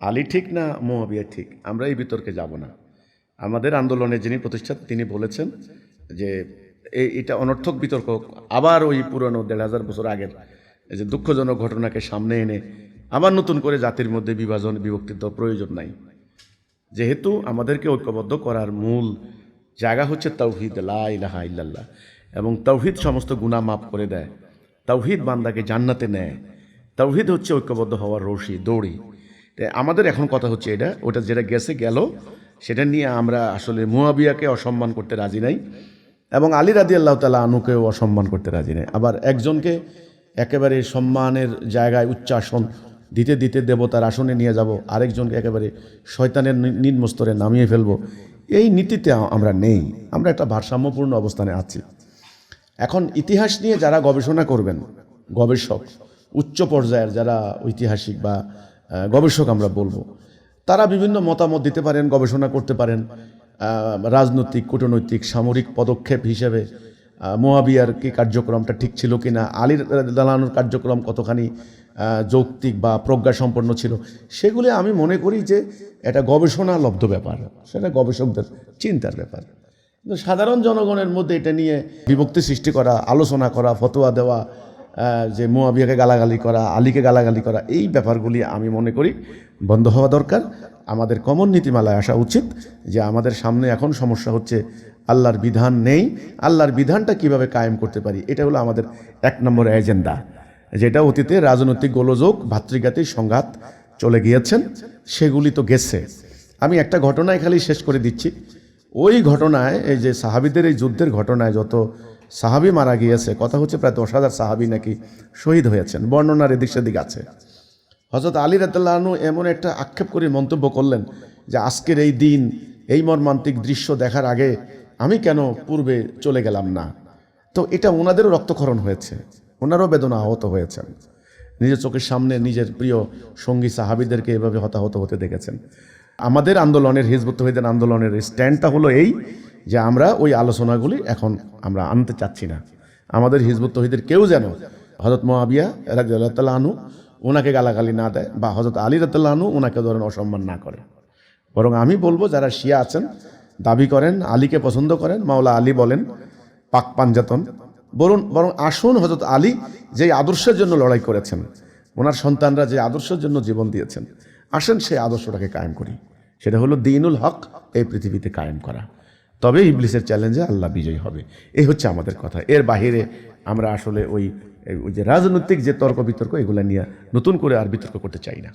আলী ঠিক না মুয়াবিয়া ঠিক, আমরা এই বিতর্কে যাব না। আমাদের আন্দোলনের যিনি প্রতিষ্ঠাতা তিনি বলেছেন যে এটা অনর্থক বিতর্ক, আবার ওই পুরনো ১৫০০ বছর আগের এই যে দুঃখজনক ঘটনাকে সামনে এনে আবার নতুন করে জাতির মধ্যে বিভাজন বিভক্তির তো প্রয়োজন নাই। যেহেতু আমাদেরকে ঐক্যবদ্ধ করার মূল জায়গা হচ্ছে তাওহীদ, লা ইলাহা ইল্লাল্লাহ, এবং তাওহীদ সমস্ত গুনাহ মাফ করে দেয়, তাওহীদ বান্দাকে জান্নাতে নেয়, তাওহীদ হচ্ছে ঐক্যবদ্ধ হওয়ার রশি দড়ি। আমাদের এখন কথা হচ্ছে এটা, ওটা যেটা গেছে গেল, সেটা নিয়ে আমরা আসলে মুয়াবিয়াকে অসম্মান করতে রাজি নাই এবং আলী রাদিয়াল্লাহু তাআলা আনহুকেও অসম্মান করতে রাজি নাই। আবার একজনকে একেবারে সম্মানের জায়গায় উচ্চাসন দিতে দিতে দেবতার আসনে নিয়ে যাব, আরেকজনকে একেবারে শয়তানের নিম্নস্তরে নামিয়ে ফেলবো, এই নীতিতে আমরা নেই। আমরা একটা ভারসাম্যপূর্ণ অবস্থানে আছি। এখন ইতিহাস নিয়ে যারা গবেষণা করবেন, গবেষক, উচ্চ পর্যায়ের যারা ঐতিহাসিক বা গবেষক আমরা বলবো, তারা বিভিন্ন মতামত দিতে পারেন, গবেষণা করতে পারেন। রাজনৈতিক, কূটনৈতিক, সামরিক পদক্ষেপ হিসেবে মুয়াবিয়ার কি কার্যক্রমটা ঠিক ছিল কি না, আলী রাদিয়াল্লাহু আনহুর কার্যক্রম কতখানি যৌক্তিক বা প্রজ্ঞাসম্পন্ন ছিল, সেগুলি আমি মনে করি যে এটা গবেষণালব্ধ ব্যাপার, সেটা গবেষকদের চিন্তার ব্যাপার। কিন্তু সাধারণ জনগণের মধ্যে এটা নিয়ে বিভক্তি সৃষ্টি করা, আলোচনা করা, ফতোয়া দেওয়া, যে মুয়াবিয়াকে গালাগালি করা, আলীকে গালাগালি করা, এই ব্যাপারগুলি আমি মনে করি বন্ধ হওয়া দরকার। আমাদের কমন নীতিমালায় আসা উচিত যে আমাদের সামনে এখন সমস্যা হচ্ছে আল্লাহর বিধান নেই, আল্লাহর বিধানটা কিভাবে কায়েম করতে পারি, এটা হলো আমাদের ১ নম্বর এজেন্ডা। যেটা অতীতে রাজনৈতিক গোলযোগ, ভাতৃঘাতী সংঘাত চলে গিয়েছেন, সেগুলি তো গেছে। আমি একটা ঘটনায় খালি শেষ করে দিচ্ছি। ওই ঘটনায়, এই যে সাহাবীদের এই যুদ্ধের ঘটনায় যত সাহাবী মারা গিয়েছে, কথা হচ্ছে প্রায় ১০,০০০ সাহাবী নাকি শহীদ হয়েছেন, বর্ণনার এদিক সেদিক আছে। হযরত আলী রাদিয়াল্লাহু আনহু এমন একটা আক্ষেপ করে মন্তব্য করলেন যে আজকের এই দিন, এই মর্মান্তিক দৃশ্য দেখার আগে আমি কেন পূর্বে চলে গেলাম না। তো এটা ওনাদেরও রক্তক্ষরণ হয়েছে, ওনারও বেদনা আহত হয়েছেন, নিজের চোখের সামনে নিজের প্রিয় সঙ্গী সাহাবীদেরকে এভাবে হতাহত হতে দেখেছেন। আমাদের আন্দোলনের, হিজবুত তৌহিদের আন্দোলনের স্ট্যান্ডটা হলো এই যে আমরা ওই আলোচনাগুলি এখন আমরা আনতে চাচ্ছি না। আমাদের হিজবুত তৌহিদের কেউ যেন হযরত মুয়াবিয়া রাদিয়াল্লাহু তাআলা আনহু ওনাকে গালাগালি না দেয়, বা হযরত আলী রাদিয়াল্লাহু আনহু ওনাকে ধরেন অসম্মান না করে। বরং আমি বলবো, যারা শিয়া আছেন, দাবি করেন, আলীকে পছন্দ করেন, মাওলা আলী বলেন পাক পাঞ্জাতন, বরং আসুন হযরত আলী যেই আদর্শের জন্য লড়াই করেছেন, ওনার সন্তানরা যে আদর্শের জন্য জীবন দিয়েছেন, আসেন সেই আদর্শটাকে কায়েম করি। সেটা হলো দ্বীনুল হক, এই পৃথিবীতে কায়েম করা। তবে ইবলিসের চ্যালেঞ্জে আল্লাহ বিজয়ী হবে। এই হচ্ছে আমাদের কথা। এর বাহিরে আমরা আসলে ওই যে রাজনৈতিক যে তর্ক বিতর্ক, এগুলো নিয়ে নতুন করে আর বিতর্ক করতে চাই না।